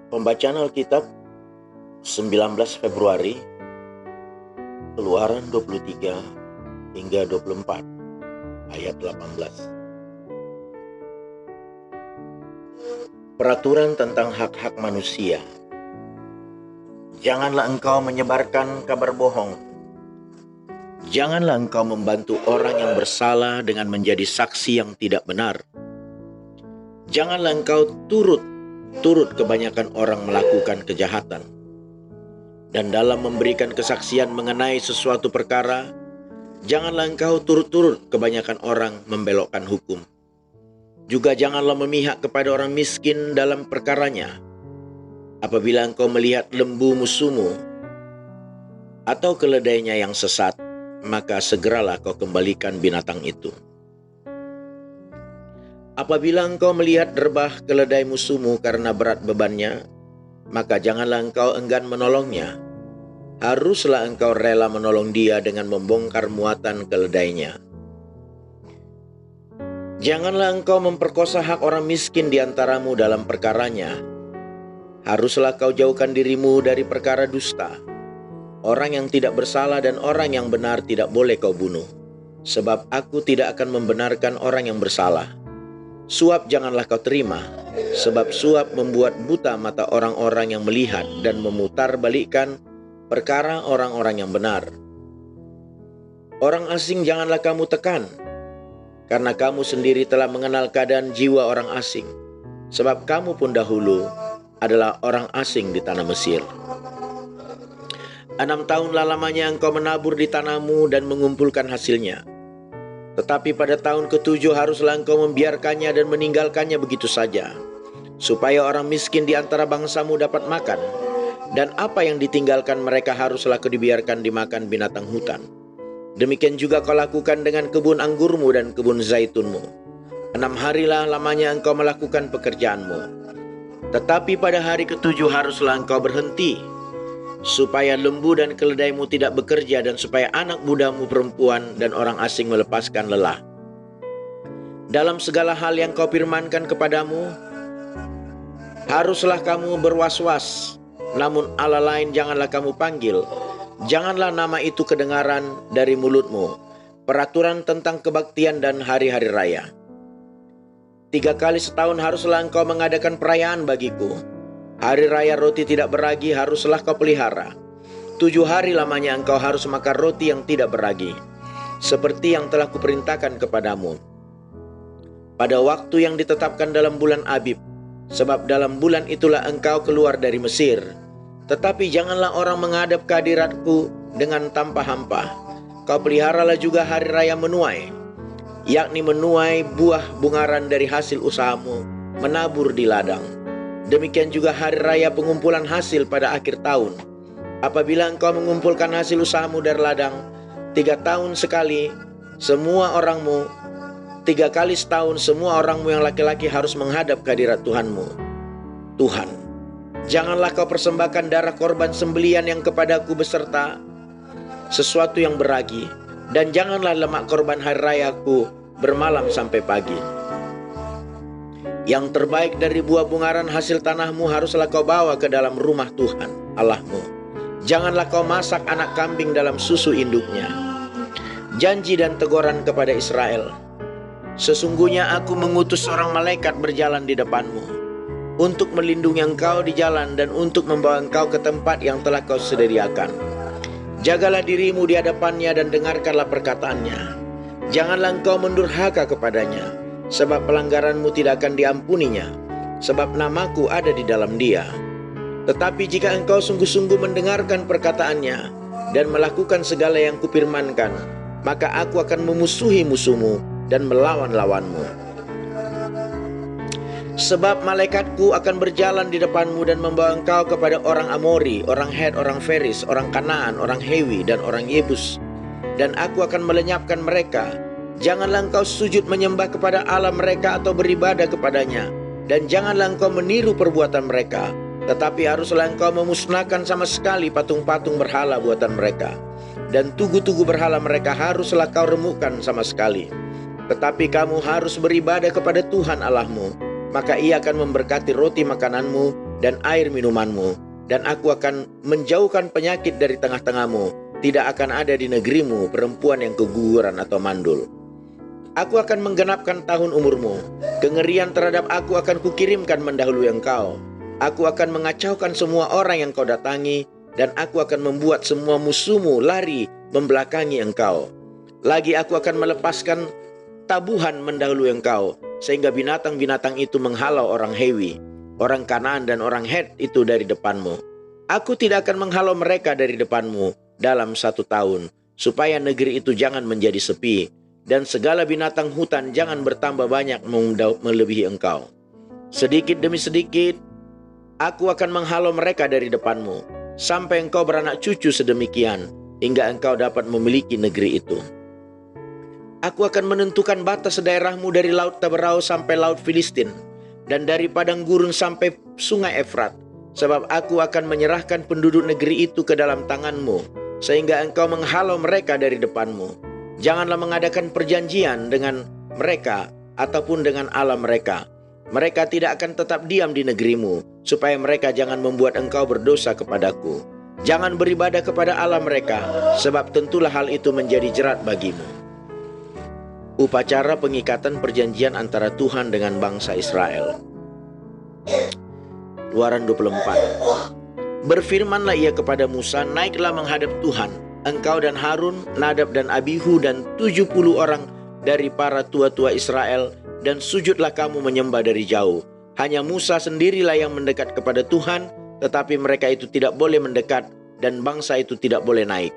Pembacaan Alkitab 19 Februari, Keluaran 23 hingga 24, ayat 18. Peraturan tentang hak-hak manusia. Janganlah engkau menyebarkan kabar bohong. Janganlah engkau membantu orang yang bersalah dengan menjadi saksi yang tidak benar. Janganlah engkau turut kebanyakan orang melakukan kejahatan. Dan dalam memberikan kesaksian mengenai sesuatu perkara, janganlah engkau turut kebanyakan orang membelokkan hukum. Juga janganlah memihak kepada orang miskin dalam perkaranya. Apabila engkau melihat lembu musuhmu atau keledainya yang sesat, maka segeralah kau kembalikan binatang itu. Apabila engkau melihat derbah keledai musuhmu karena berat bebannya, maka janganlah engkau enggan menolongnya. Haruslah engkau rela menolong dia dengan membongkar muatan keledainya. Janganlah engkau memperkosa hak orang miskin di antaramu dalam perkaranya. Haruslah kau jauhkan dirimu dari perkara dusta. Orang yang tidak bersalah dan orang yang benar tidak boleh kau bunuh, sebab aku tidak akan membenarkan orang yang bersalah. Suap janganlah kau terima, sebab suap membuat buta mata orang-orang yang melihat dan memutarbalikkan perkara orang-orang yang benar. Orang asing janganlah kamu tekan, karena kamu sendiri telah mengenal keadaan jiwa orang asing, sebab kamu pun dahulu adalah orang asing di tanah Mesir. 6 tahunlah lamanya engkau menabur di tanahmu dan mengumpulkan hasilnya. Tetapi pada tahun ke-7 haruslah engkau membiarkannya dan meninggalkannya begitu saja, supaya orang miskin di antara bangsamu dapat makan, dan apa yang ditinggalkan mereka haruslah dibiarkan dimakan binatang hutan. Demikian juga kau lakukan dengan kebun anggurmu dan kebun zaitunmu. 6 harilah lamanya engkau melakukan pekerjaanmu. Tetapi pada hari ke-7 haruslah engkau berhenti, supaya lembu dan keledaimu tidak bekerja, dan supaya anak mudamu perempuan dan orang asing melepaskan lelah. Dalam segala hal yang kau firmankan kepadamu, haruslah kamu berwas-was, namun Allah lain janganlah kamu panggil. Janganlah nama itu kedengaran dari mulutmu. Peraturan tentang kebaktian dan hari-hari raya. 3 kali setahun haruslah engkau mengadakan perayaan bagiku. Hari raya roti tidak beragi haruslah kau pelihara. 7 hari lamanya engkau harus makan roti yang tidak beragi, seperti yang telah kuperintahkan kepadamu. Pada waktu yang ditetapkan dalam bulan Abib, sebab dalam bulan itulah engkau keluar dari Mesir. Tetapi janganlah orang menghadap ke hadiratku dengan tanpa hampa. Kau peliharalah juga hari raya menuai, yakni menuai buah bungaran dari hasil usahamu, menabur di ladang. Demikian juga hari raya pengumpulan hasil pada akhir tahun. Apabila engkau mengumpulkan hasil usahamu dari ladang, 3 tahun sekali, 3 kali setahun semua orangmu yang laki-laki harus menghadap ke hadirat Tuhanmu, Tuhan. Janganlah kau persembahkan darah korban sembelian yang kepadaku beserta sesuatu yang beragi, dan janganlah lemak korban hari rayaku bermalam sampai pagi. Yang terbaik dari buah bungaran hasil tanahmu haruslah kau bawa ke dalam rumah Tuhan Allahmu. Janganlah kau masak anak kambing dalam susu induknya. Janji dan teguran kepada Israel. Sesungguhnya aku mengutus seorang malaikat berjalan di depanmu, untuk melindungi engkau di jalan dan untuk membawa engkau ke tempat yang telah kau sediakan. Jagalah dirimu di hadapannya dan dengarkanlah perkataannya. Janganlah engkau mendurhaka kepadanya, sebab pelanggaranmu tidak akan diampuninya, sebab namaku ada di dalam dia. Tetapi jika engkau sungguh-sungguh mendengarkan perkataannya dan melakukan segala yang kupirmankan, maka aku akan memusuhi musuhmu dan melawan lawanmu. Sebab malaikatku akan berjalan di depanmu dan membawa engkau kepada orang Amori, orang Het, orang Feris, orang Kanaan, orang Hewi, dan orang Yebus. Dan aku akan melenyapkan mereka. Janganlah engkau sujud menyembah kepada Allah mereka atau beribadah kepadanya. Dan janganlah engkau meniru perbuatan mereka. Tetapi haruslah engkau memusnahkan sama sekali patung-patung berhala buatan mereka. Dan tugu-tugu berhala mereka haruslah kau remukkan sama sekali. Tetapi kamu harus beribadah kepada Tuhan Allahmu. Maka ia akan memberkati roti makananmu dan air minumanmu, dan aku akan menjauhkan penyakit dari tengah-tengahmu. Tidak akan ada di negerimu perempuan yang keguguran atau mandul. Aku akan menggenapkan tahun umurmu. Kengerian terhadap aku akan kukirimkan mendahului engkau. Aku akan mengacaukan semua orang yang kau datangi, dan aku akan membuat semua musuhmu lari membelakangi engkau. Lagi aku akan melepaskan tabuhan mendahului engkau, sehingga binatang-binatang itu menghalau orang Hewi, orang Kanaan dan orang Het itu dari depanmu. Aku tidak akan menghalau mereka dari depanmu dalam 1 tahun, supaya negeri itu jangan menjadi sepi, dan segala binatang hutan jangan bertambah banyak melebihi engkau. Sedikit demi sedikit, aku akan menghalau mereka dari depanmu, sampai engkau beranak cucu sedemikian, hingga engkau dapat memiliki negeri itu. Aku akan menentukan batas daerahmu dari Laut Taberau sampai Laut Filistin, dan dari padang gurun sampai sungai Efrat, sebab aku akan menyerahkan penduduk negeri itu ke dalam tanganmu, sehingga engkau menghalau mereka dari depanmu. Janganlah mengadakan perjanjian dengan mereka ataupun dengan Allah mereka. Mereka tidak akan tetap diam di negerimu, supaya mereka jangan membuat engkau berdosa kepadaku. Jangan beribadah kepada Allah mereka, sebab tentulah hal itu menjadi jerat bagimu. Upacara pengikatan perjanjian antara Tuhan dengan bangsa Israel. Keluaran 24. Berfirmanlah ia kepada Musa, naiklah menghadap Tuhan, engkau dan Harun, Nadab dan Abihu dan 70 orang dari para tua-tua Israel, dan sujudlah kamu menyembah dari jauh. Hanya Musa sendirilah yang mendekat kepada Tuhan, tetapi mereka itu tidak boleh mendekat, dan bangsa itu tidak boleh naik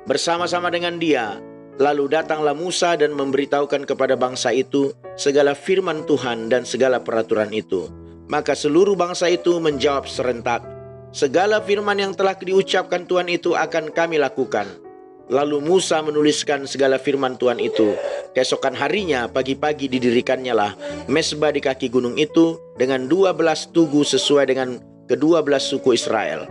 bersama-sama dengan dia. Lalu datanglah Musa dan memberitahukan kepada bangsa itu segala firman Tuhan dan segala peraturan itu. Maka seluruh bangsa itu menjawab serentak, segala firman yang telah diucapkan Tuhan itu akan kami lakukan. Lalu Musa menuliskan segala firman Tuhan itu. Keesokan harinya pagi-pagi didirikannya lah mezbah di kaki gunung itu dengan 12 tugu sesuai dengan ke-12 suku Israel.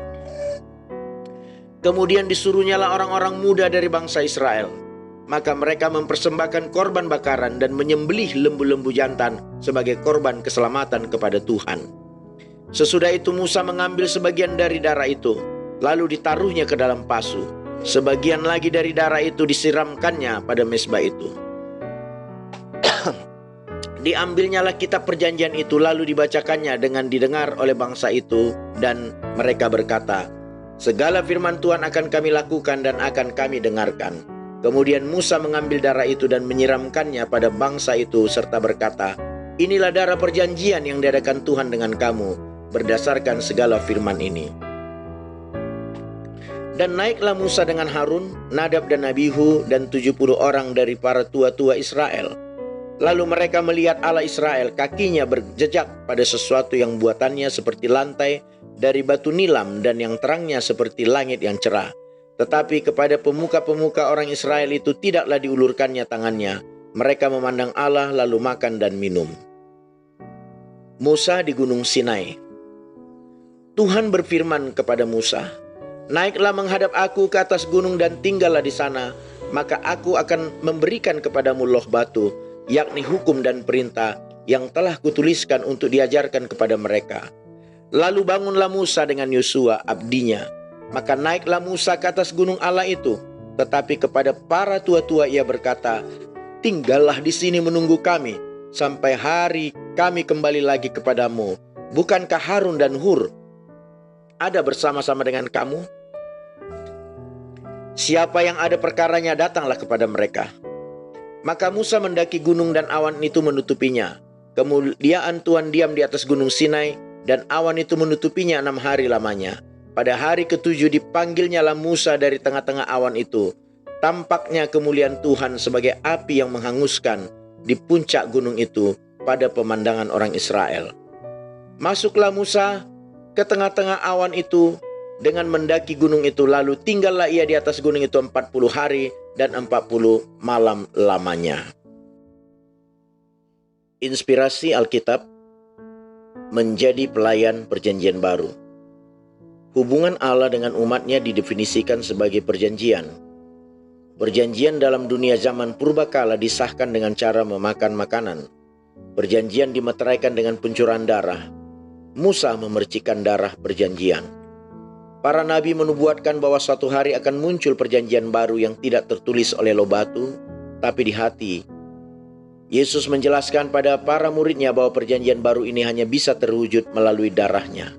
Kemudian disuruhnyalah orang-orang muda dari bangsa Israel. Maka mereka mempersembahkan korban bakaran dan menyembelih lembu-lembu jantan sebagai korban keselamatan kepada Tuhan. Sesudah itu Musa mengambil sebagian dari darah itu, lalu ditaruhnya ke dalam pasu. Sebagian lagi dari darah itu disiramkannya pada mezbah itu. Diambilnyalah kitab perjanjian itu, lalu dibacakannya dengan didengar oleh bangsa itu, dan mereka berkata, segala firman Tuhan akan kami lakukan dan akan kami dengarkan. Kemudian Musa mengambil darah itu dan menyiramkannya pada bangsa itu serta berkata, inilah darah perjanjian yang diadakan Tuhan dengan kamu berdasarkan segala firman ini. Dan naiklah Musa dengan Harun, Nadab dan Abihu dan 70 orang dari para tua-tua Israel. Lalu mereka melihat Allah Israel, kakinya berjejak pada sesuatu yang buatannya seperti lantai dari batu nilam dan yang terangnya seperti langit yang cerah. Tetapi kepada pemuka-pemuka orang Israel itu tidaklah diulurkannya tangannya. Mereka memandang Allah lalu makan dan minum. Musa di Gunung Sinai. Tuhan berfirman kepada Musa, naiklah menghadap aku ke atas gunung dan tinggallah di sana. Maka aku akan memberikan kepadamu loh batu, yakni hukum dan perintah yang telah kutuliskan untuk diajarkan kepada mereka. Lalu bangunlah Musa dengan Yosua abdinya. Maka naiklah Musa ke atas gunung Allah itu. Tetapi kepada para tua-tua ia berkata, tinggallah di sini menunggu kami sampai hari kami kembali lagi kepadamu. Bukankah Harun dan Hur ada bersama-sama dengan kamu? Siapa yang ada perkaranya datanglah kepada mereka. Maka Musa mendaki gunung dan awan itu menutupinya. Kemuliaan Tuhan diam di atas gunung Sinai, dan awan itu menutupinya 6 hari lamanya. Pada hari ke-7 dipanggilnyalah Musa dari tengah-tengah awan itu. Tampaknya kemuliaan Tuhan sebagai api yang menghanguskan di puncak gunung itu pada pemandangan orang Israel. Masuklah Musa ke tengah-tengah awan itu dengan mendaki gunung itu, lalu tinggallah ia di atas gunung itu 40 hari dan 40 malam lamanya. Inspirasi Alkitab menjadi pelayan perjanjian baru. Hubungan Allah dengan umatnya didefinisikan sebagai perjanjian. Perjanjian dalam dunia zaman purbakala disahkan dengan cara memakan makanan. Perjanjian dimeteraikan dengan pencurahan darah. Musa memercikan darah perjanjian. Para nabi menubuatkan bahwa suatu hari akan muncul perjanjian baru yang tidak tertulis oleh loh batu, tapi di hati. Yesus menjelaskan pada para muridnya bahwa perjanjian baru ini hanya bisa terwujud melalui darahnya.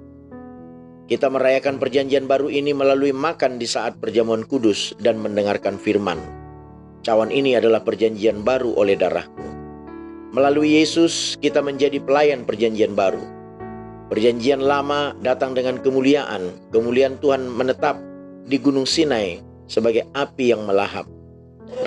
Kita merayakan perjanjian baru ini melalui makan di saat perjamuan kudus dan mendengarkan firman. Cawan ini adalah perjanjian baru oleh darahku. Melalui Yesus kita menjadi pelayan perjanjian baru. Perjanjian lama datang dengan kemuliaan. Kemuliaan Tuhan menetap di Gunung Sinai sebagai api yang melahap.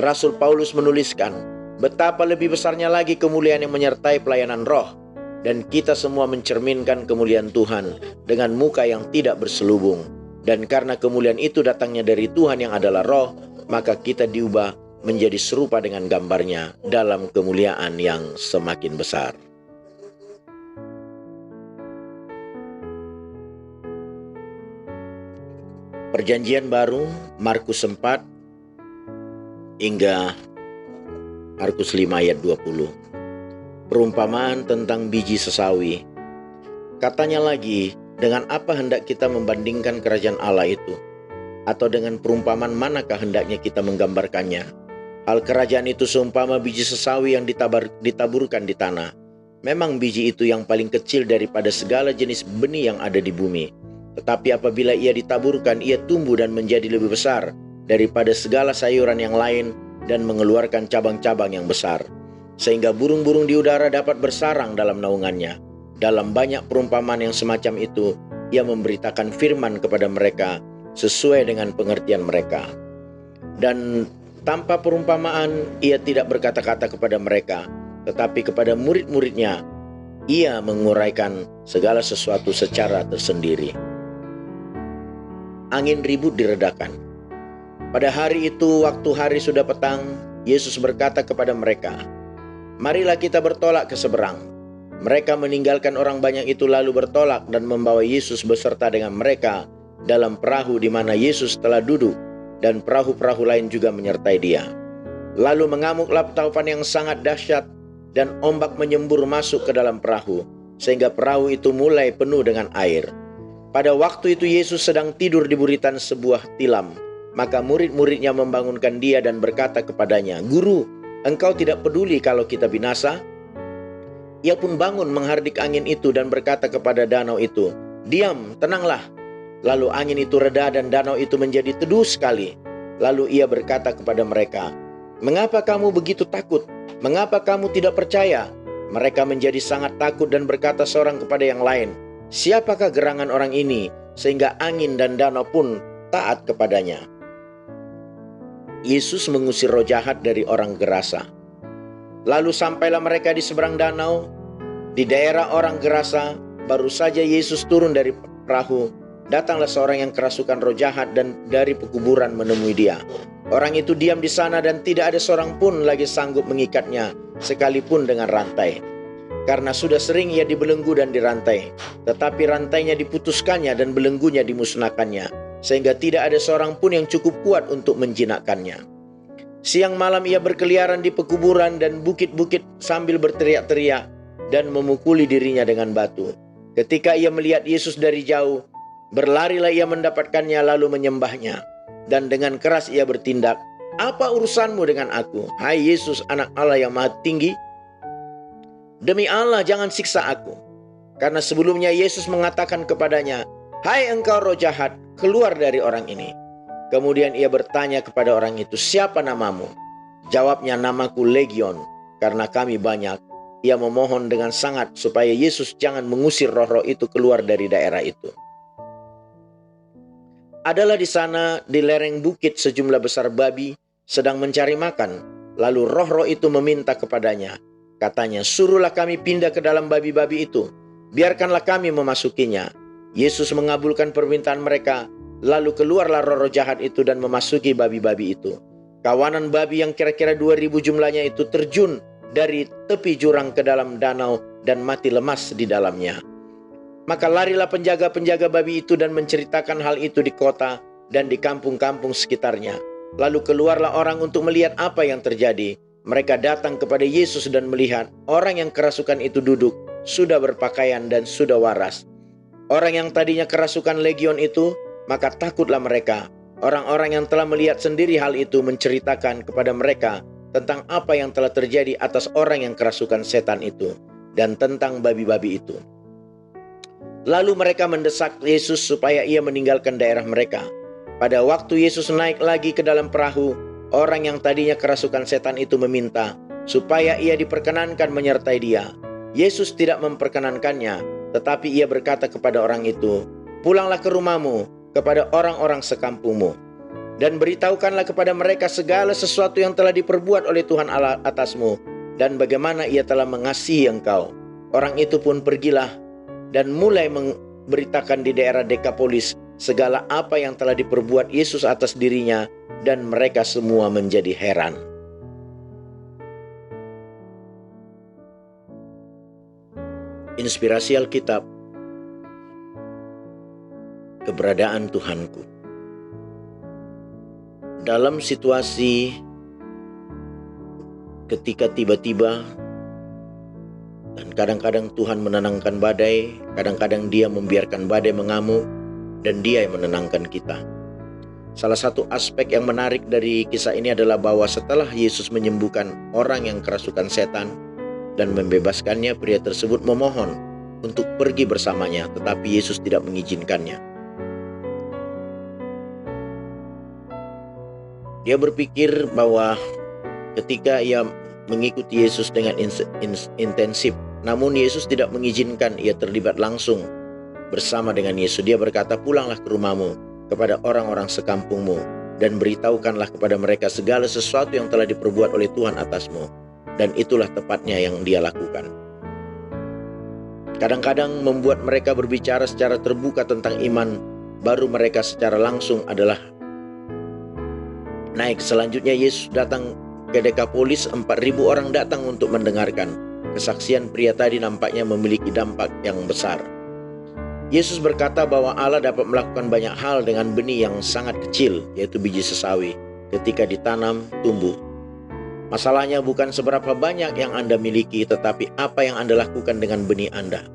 Rasul Paulus menuliskan, betapa lebih besarnya lagi kemuliaan yang menyertai pelayanan roh. Dan kita semua mencerminkan kemuliaan Tuhan dengan muka yang tidak berselubung. Dan karena kemuliaan itu datangnya dari Tuhan yang adalah roh, maka kita diubah menjadi serupa dengan gambarnya dalam kemuliaan yang semakin besar. Perjanjian baru, Markus 4 hingga Markus 5 ayat 20. Perumpamaan tentang biji sesawi. Katanya lagi, dengan apa hendak kita membandingkan kerajaan Allah itu? Atau dengan perumpamaan manakah hendaknya kita menggambarkannya? Hal kerajaan itu seumpama biji sesawi yang ditaburkan di tanah. Memang biji itu yang paling kecil daripada segala jenis benih yang ada di bumi. Tetapi apabila ia ditaburkan, ia tumbuh dan menjadi lebih besar daripada segala sayuran yang lain dan mengeluarkan cabang-cabang yang besar. Sehingga burung-burung di udara dapat bersarang dalam naungannya. Dalam banyak perumpamaan yang semacam itu, ia memberitakan firman kepada mereka sesuai dengan pengertian mereka. Dan tanpa perumpamaan, ia tidak berkata-kata kepada mereka, tetapi kepada murid-muridnya, ia menguraikan segala sesuatu secara tersendiri. Angin ribut diredakan. Pada hari itu, waktu hari sudah petang, Yesus berkata kepada mereka, "Marilah kita bertolak ke seberang." Mereka meninggalkan orang banyak itu lalu bertolak dan membawa Yesus beserta dengan mereka dalam perahu di mana Yesus telah duduk, dan perahu-perahu lain juga menyertai dia. Lalu mengamuklah taufan yang sangat dahsyat, dan ombak menyembur masuk ke dalam perahu, sehingga perahu itu mulai penuh dengan air. Pada waktu itu Yesus sedang tidur di buritan sebuah tilam. Maka murid-muridnya membangunkan dia dan berkata kepadanya, "Guru, engkau tidak peduli kalau kita binasa?" Ia pun bangun menghardik angin itu dan berkata kepada danau itu, "Diam, tenanglah." Lalu angin itu reda dan danau itu menjadi teduh sekali. Lalu ia berkata kepada mereka, "Mengapa kamu begitu takut? Mengapa kamu tidak percaya?" Mereka menjadi sangat takut dan berkata seorang kepada yang lain, "Siapakah gerangan orang ini sehingga angin dan danau pun taat kepadanya?" Yesus mengusir roh jahat dari orang Gerasa. Lalu sampailah mereka di seberang danau. Di daerah orang Gerasa, baru saja Yesus turun dari perahu, datanglah seorang yang kerasukan roh jahat dan dari pekuburan menemui dia. Orang itu diam di sana dan tidak ada seorang pun lagi sanggup mengikatnya, sekalipun dengan rantai. Karena sudah sering ia dibelenggu dan dirantai, tetapi rantainya diputuskannya dan belenggunya dimusnahkannya, sehingga tidak ada seorang pun yang cukup kuat untuk menjinakkannya. Siang malam ia berkeliaran di pekuburan dan bukit-bukit sambil berteriak-teriak dan memukuli dirinya dengan batu. Ketika ia melihat Yesus dari jauh, berlarilah ia mendapatkannya lalu menyembahnya. Dan dengan keras ia bertindak, "Apa urusanmu dengan aku, hai Yesus, Anak Allah yang Maha Tinggi? Demi Allah, jangan siksa aku." Karena sebelumnya Yesus mengatakan kepadanya, "Hai engkau roh jahat, keluar dari orang ini." Kemudian ia bertanya kepada orang itu, "Siapa namamu?" Jawabnya, "Namaku Legion, karena kami banyak." Ia memohon dengan sangat supaya Yesus jangan mengusir roh-roh itu keluar dari daerah itu. Adalah di sana di lereng bukit sejumlah besar babi sedang mencari makan. Lalu roh-roh itu meminta kepadanya. Katanya, "Suruhlah kami pindah ke dalam babi-babi itu. Biarkanlah kami memasukinya." Yesus mengabulkan permintaan mereka. Lalu keluarlah roh-roh jahat itu dan memasuki babi-babi itu. Kawanan babi yang kira-kira 2.000 jumlahnya itu terjun dari tepi jurang ke dalam danau dan mati lemas di dalamnya. Maka larilah penjaga-penjaga babi itu dan menceritakan hal itu di kota dan di kampung-kampung sekitarnya. Lalu keluarlah orang untuk melihat apa yang terjadi. Mereka datang kepada Yesus dan melihat orang yang kerasukan itu duduk, sudah berpakaian dan sudah waras. orang yang tadinya kerasukan legion itu, maka takutlah mereka. Orang-orang yang telah melihat sendiri hal itu menceritakan kepada mereka tentang apa yang telah terjadi atas orang yang kerasukan setan itu dan tentang babi-babi itu. Lalu mereka mendesak Yesus supaya ia meninggalkan daerah mereka. Pada waktu Yesus naik lagi ke dalam perahu, orang yang tadinya kerasukan setan itu meminta supaya ia diperkenankan menyertai dia. Yesus tidak memperkenankannya, tetapi ia berkata kepada orang itu, "Pulanglah ke rumahmu, kepada orang-orang sekampungmu, dan beritahukanlah kepada mereka segala sesuatu yang telah diperbuat oleh Tuhan Allah atasmu, dan bagaimana ia telah mengasihi engkau." Orang itu pun pergilah dan mulai memberitakan di daerah Dekapolis segala apa yang telah diperbuat Yesus atas dirinya, dan mereka semua menjadi heran. Inspirasi Alkitab, keberadaan Tuhanku. Dalam situasi ketika tiba-tiba, dan kadang-kadang Tuhan menenangkan badai, kadang-kadang Dia membiarkan badai mengamuk, dan Dia yang menenangkan kita. Salah satu aspek yang menarik dari kisah ini adalah bahwa setelah Yesus menyembuhkan orang yang kerasukan setan dan membebaskannya, pria tersebut memohon untuk pergi bersamanya, tetapi Yesus tidak mengizinkannya. Dia berpikir bahwa ketika ia mengikuti Yesus dengan intensif, namun Yesus tidak mengizinkan ia terlibat langsung bersama dengan Yesus. Dia berkata, "Pulanglah ke rumahmu, kepada orang-orang sekampungmu, dan beritahukanlah kepada mereka segala sesuatu yang telah diperbuat oleh Tuhan atasmu." Dan itulah tepatnya yang dia lakukan. Kadang-kadang membuat mereka berbicara secara terbuka tentang iman, baru mereka secara langsung adalah naik. Selanjutnya Yesus datang ke Dekapolis, 4.000 orang datang untuk mendengarkan. Kesaksian pria tadi nampaknya memiliki dampak yang besar. Yesus berkata bahwa Allah dapat melakukan banyak hal dengan benih yang sangat kecil, yaitu biji sesawi. Ketika ditanam, tumbuh. Masalahnya bukan seberapa banyak yang Anda miliki, tetapi apa yang Anda lakukan dengan benih Anda.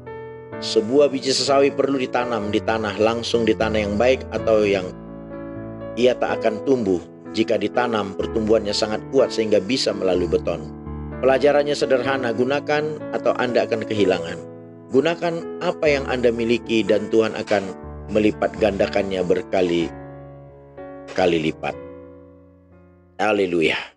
Sebuah biji sesawi perlu ditanam di tanah, langsung di tanah yang baik atau yang ia tak akan tumbuh. Jika ditanam, pertumbuhannya sangat kuat sehingga bisa melalui beton. Pelajarannya sederhana, gunakan atau Anda akan kehilangan. Gunakan apa yang Anda miliki dan Tuhan akan melipat gandakannya berkali-kali lipat. Haleluya.